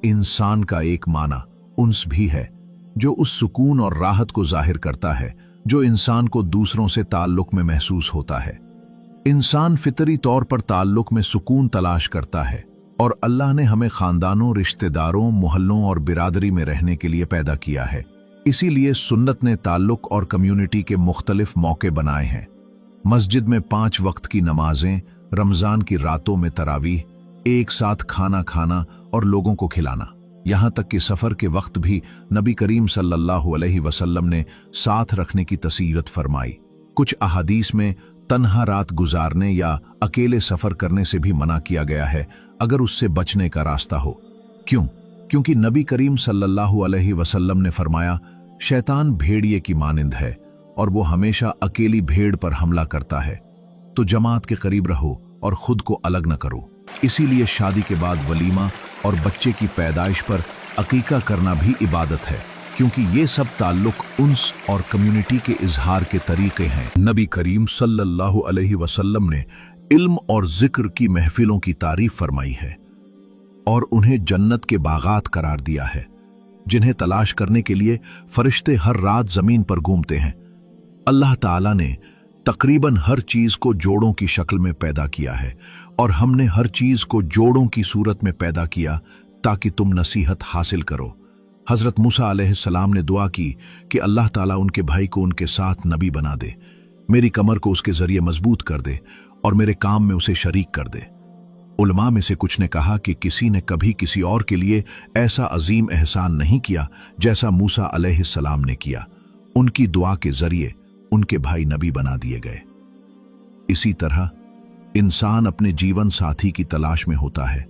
इंसान का एक माना उन्स भी है, जो उस सुकून और राहत को जाहिर करता है जो इंसान को दूसरों से ताल्लुक में महसूस होता है। इंसान फितरी तौर पर ताल्लुक में सुकून तलाश करता है और अल्लाह ने हमें खानदानों, रिश्तेदारों, मोहल्लों और बिरादरी में रहने के लिए पैदा किया है। इसीलिए सुन्नत ने ताल्लुक और कम्युनिटी के मुख्तलिफ मौके बनाए हैं। मस्जिद में 5 वक्त की नमाजें, रमजान की रातों में तरावीह, एक साथ खाना खाना और लोगों को खिलाना, यहाँ तक कि सफ़र के वक्त भी नबी करीम सल्लल्लाहु अलैहि वसल्लम ने साथ रखने की तसीरत फरमाई। कुछ अहादीस में तन्हा रात गुजारने या अकेले सफ़र करने से भी मना किया गया है अगर उससे बचने का रास्ता हो। क्यों? क्योंकि नबी करीम सल्लल्लाहु अलैहि वसल्लम ने फरमाया, शैतान भेड़िए की मानिंद है और वो हमेशा अकेली भेड़ पर हमला करता है, तो जमात के करीब रहो और खुद को अलग न करो। इसीलिए शादी के बाद वलीमा और बच्चे की पैदाइश पर अकीका करना भी इबादत है, क्योंकि ये सब ताल्लुक उन्स और कम्युनिटी के इजहार के तरीके हैं। नबी करीम सल्लल्लाहु अलैहि वसल्लम ने इल्म और जिक्र की महफिलों की तारीफ फरमाई है और उन्हें जन्नत के बागात करार दिया है, जिन्हें तलाश करने के लिए फरिश्ते हर रात जमीन पर घूमते हैं। अल्लाह ताला ने तकरीबन हर चीज को जोड़ों की शक्ल में पैदा किया है और हमने हर चीज को जोड़ों की सूरत में पैदा किया ताकि तुम नसीहत हासिल करो। हजरत मूसा अलैहिस्सलाम ने दुआ की कि अल्लाह ताला उनके भाई को उनके साथ नबी बना दे, मेरी कमर को उसके जरिए मजबूत कर दे और मेरे काम में उसे शरीक कर दे। उलमा में से कुछ ने कहा कि किसी ने कभी किसी और के लिए ऐसा अजीम एहसान नहीं किया जैसा मूसा अलैहिस्सलाम ने किया। उनकी दुआ के जरिए उनके भाई नबी बना दिए गए। इसी तरह इंसान अपने जीवन साथी की तलाश में होता है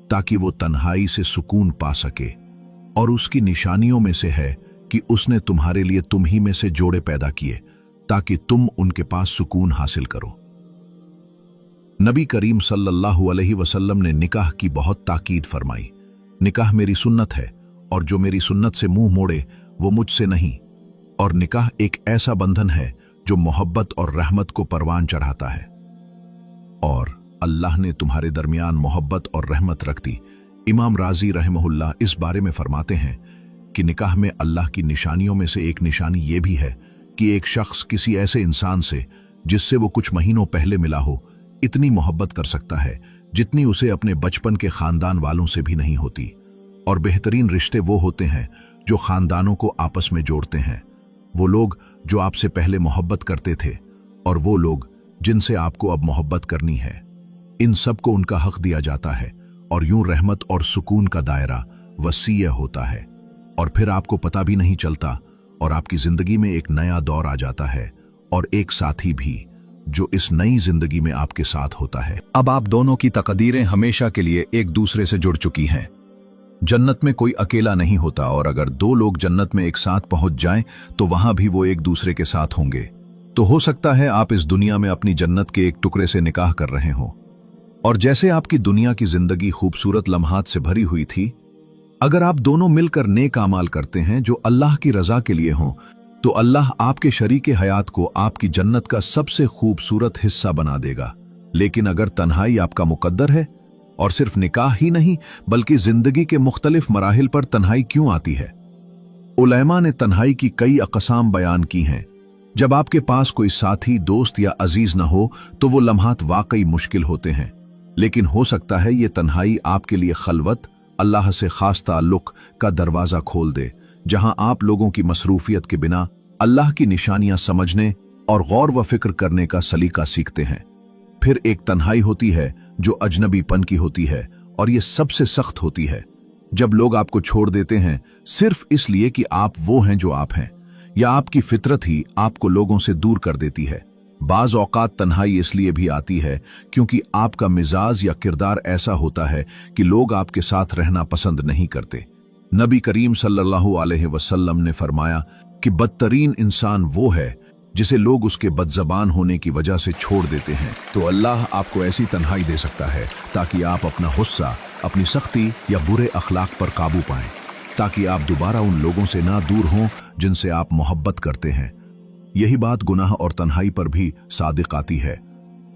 ताकि वो तन्हाई से सुकून पा सके, और उसकी निशानियों में से है कि उसने तुम्हारे लिए तुम ही में से जोड़े पैदा किए ताकि तुम उनके पास सुकून हासिल करो। नबी करीम सल्लल्लाहु अलैहि वसल्लम ने निकाह की बहुत ताकीद फरमाई। निकाह मेरी सुन्नत है और जो मेरी सुन्नत से मुंह मोड़े वो मुझसे नहीं। और निकाह एक ऐसा बंधन है जो मोहब्बत और रहमत को परवान चढ़ाता है, और अल्लाह ने तुम्हारे दरमियान मोहब्बत और रहमत रख दी। इमाम राजी रहमहुल्लाह इस बारे में फरमाते हैं कि निकाह में अल्लाह की निशानियों में से एक निशानी ये भी है कि एक शख्स किसी ऐसे इंसान से जिससे वो कुछ महीनों पहले मिला हो इतनी मोहब्बत कर सकता है जितनी उसे अपने बचपन के खानदान वालों से भी नहीं होती। और बेहतरीन रिश्ते वो होते हैं जो खानदानों को आपस में जोड़ते हैं, वो लोग जो आपसे पहले मोहब्बत करते थे और वो लोग जिनसे आपको अब मोहब्बत करनी है। इन सब को उनका हक दिया जाता है और यूं रहमत और सुकून का दायरा वसीय होता है, और फिर आपको पता भी नहीं चलता और आपकी जिंदगी में एक नया दौर आ जाता है और एक साथी भी जो इस नई जिंदगी में आपके साथ होता है। अब आप दोनों की तकदीरें हमेशा के लिए एक दूसरे से जुड़ चुकी हैं। जन्नत में कोई अकेला नहीं होता, और अगर 2 लोग जन्नत में एक साथ पहुंच जाएं तो वहां भी वो एक दूसरे के साथ होंगे। तो हो सकता है आप इस दुनिया में अपनी जन्नत के एक टुकड़े से निकाह कर रहे हो, और जैसे आपकी दुनिया की जिंदगी खूबसूरत लम्हात से भरी हुई थी, अगर आप दोनों मिलकर नेक आमाल करते हैं जो अल्लाह की रजा के लिए हों, तो अल्लाह आपके शरीके हयात को आपकी जन्नत का सबसे खूबसूरत हिस्सा बना देगा। लेकिन अगर तन्हाई आपका मुकद्दर है, और सिर्फ निकाह ही नहीं बल्कि जिंदगी के मुख्तलिफ मराहिल पर तन्हाई क्यों आती है? उलैमा ने तन्हाई की कई अक़साम बयान की हैं। जब आपके पास कोई साथी, दोस्त या अजीज न हो तो वो लम्हात वाकई मुश्किल होते हैं, लेकिन हो सकता है ये तन्हाई आपके लिए खलवत, अल्लाह से खास ताल्लुक का दरवाजा खोल दे, जहां आप लोगों की मसरूफियत के बिना अल्लाह की निशानियां समझने और गौर व फिक्र करने का सलीका सीखते हैं। फिर एक तन्हाई होती है जो अजनबीपन की होती है, और ये सबसे सख्त होती है जब लोग आपको छोड़ देते हैं सिर्फ इसलिए कि आप वो हैं जो आप हैं, या आपकी फितरत ही आपको लोगों से दूर कर देती है। बाज औकात तन्हाई इसलिए भी आती है क्योंकि आपका मिजाज या किरदार ऐसा होता है कि लोग आपके साथ रहना पसंद नहीं करते। नबी करीम सल्लल्लाहु अलैहि वसल्लम ने फरमाया कि बदतरीन इंसान वो है जिसे लोग उसके बदजबान होने की वजह से छोड़ देते हैं। तो अल्लाह आपको ऐसी तन्हाई दे सकता है ताकि आप अपना गुस्सा, अपनी सख्ती या बुरे अखलाक पर काबू पाएं, ताकि आप दोबारा उन लोगों से ना दूर हों जिनसे आप मोहब्बत करते हैं। यही बात गुनाह और तन्हाई पर भी सादिक आती है।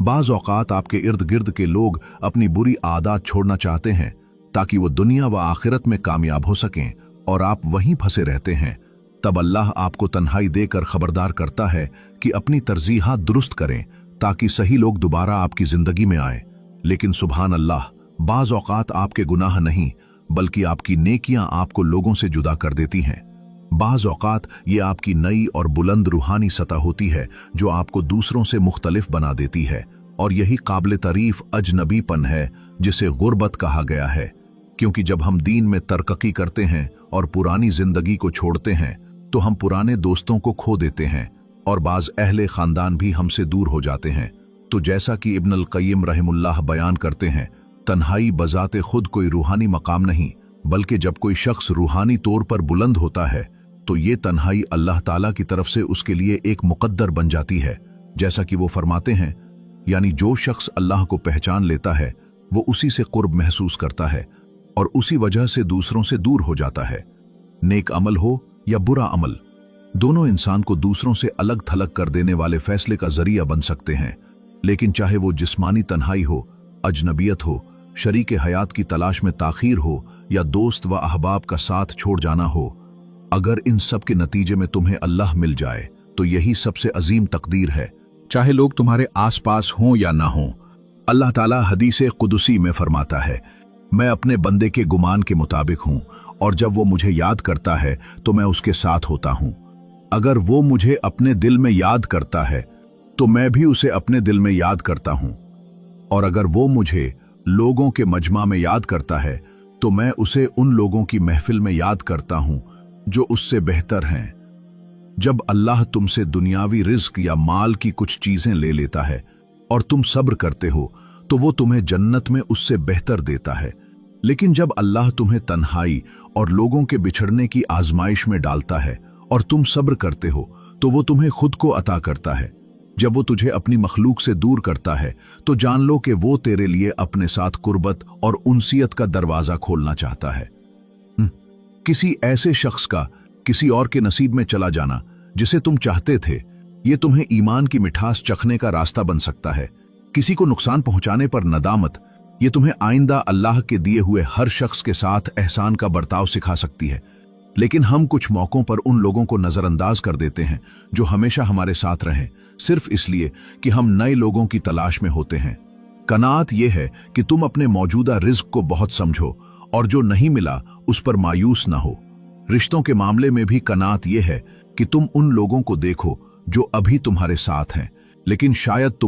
बाज़ औक़ात आपके इर्द गिर्द के लोग अपनी बुरी आदत छोड़ना चाहते हैं, ताकि वो दुनिया व आखिरत में कामयाब हो सकें और आप वहीं फंसे रहते हैं, तब अल्लाह आपको तन्हाई देकर खबरदार करता है कि अपनी तरजीहात दुरुस्त करें ताकि सही लोग दोबारा आपकी जिंदगी में आए। लेकिन सुभान अल्लाह, बाज़ औक़ात आपके गुनाह नहीं बल्कि आपकी नेकियां आपको लोगों से जुदा कर देती हैं। बाज़ औक़ात ये आपकी नई और बुलंद रूहानी सतह होती है जो आपको दूसरों से मुख्तलिफ बना देती है, और यही काबिल तारीफ अजनबीपन है जिसे गुर्बत कहा गया है। क्योंकि जब हम दीन में तरक्की करते हैं और पुरानी जिंदगी को छोड़ते हैं तो हम पुराने दोस्तों को खो देते हैं और बाज़ अहले खानदान भी हमसे दूर हो जाते हैं। तो जैसा कि इब्न अल क़य्यिम रहमुल्लाह बयान करते हैं, तन्हाई बजाते खुद कोई रूहानी मकाम नहीं, बल्कि जब कोई शख्स रूहानी तौर पर बुलंद होता है तो ये तन्हाई अल्लाह ताला की तरफ से उसके लिए एक मुक़द्दर बन जाती है। जैसा कि वो फरमाते हैं, यानी जो शख्स अल्लाह को पहचान लेता है वो उसी से कुर्ब महसूस करता है और उसी वजह से दूसरों से दूर हो जाता है। नेक अमल हो या बुरा अमल, दोनों इंसान को दूसरों से अलग थलग कर देने वाले फैसले का जरिया बन सकते हैं। लेकिन चाहे वो जिस्मानी तन्हाई हो, अजनबियत हो, शरीक हयात की तलाश में ताखीर हो या दोस्त व अहबाब का साथ छोड़ जाना हो, अगर इन सब के नतीजे में तुम्हें अल्लाह मिल जाए तो यही सबसे अजीम तकदीर है, चाहे लोग तुम्हारे आसपास हों या ना हों। अल्लाह ताला हदीस कुदसी में फरमाता है, मैं अपने बंदे के गुमान के मुताबिक हूं और जब वो मुझे याद करता है तो मैं उसके साथ होता हूं। अगर वो मुझे अपने दिल में याद करता है तो मैं भी उसे अपने दिल में याद करता हूं, और अगर वो मुझे लोगों के मजमा में याद करता है तो मैं उसे उन लोगों की महफिल में याद करता हूं जो उससे बेहतर हैं। जब अल्लाह तुमसे दुनियावी रिज्क या माल की कुछ चीजें ले लेता है और तुम सब्र करते हो तो वो तुम्हें जन्नत में उससे बेहतर देता है। लेकिन जब अल्लाह तुम्हें तन्हाई और लोगों के बिछड़ने की आजमाइश में डालता है और तुम सब्र करते हो तो वो तुम्हें खुद को अता करता है। जब वो तुझे अपनी मखलूक से दूर करता है तो जान लो कि वो तेरे लिए अपने साथ कुर्बत और उनसियत का दरवाजा खोलना चाहता है। किसी ऐसे शख्स का किसी और के नसीब में चला जाना जिसे तुम चाहते थे, ये तुम्हें ईमान की मिठास चखने का रास्ता बन सकता है। किसी को नुकसान पहुंचाने पर नदामत, ये तुम्हें आइंदा अल्लाह के दिए हुए हर शख्स के साथ एहसान का बर्ताव सिखा सकती है। लेकिन हम कुछ मौकों पर उन लोगों को नजरअंदाज कर देते हैं जो हमेशा हमारे साथ रहें, सिर्फ इसलिए कि हम नए लोगों की तलाश में होते हैं। कनात यह है कि तुम अपने मौजूदा रिज्क को बहुत समझो और जो नहीं मिला उस पर मायूस ना हो। रिश्तों के मामले में भी कनात यह है कि तुम उन लोगों को देखो जो अभी तुम्हारे साथ हैं, लेकिन शायद तुम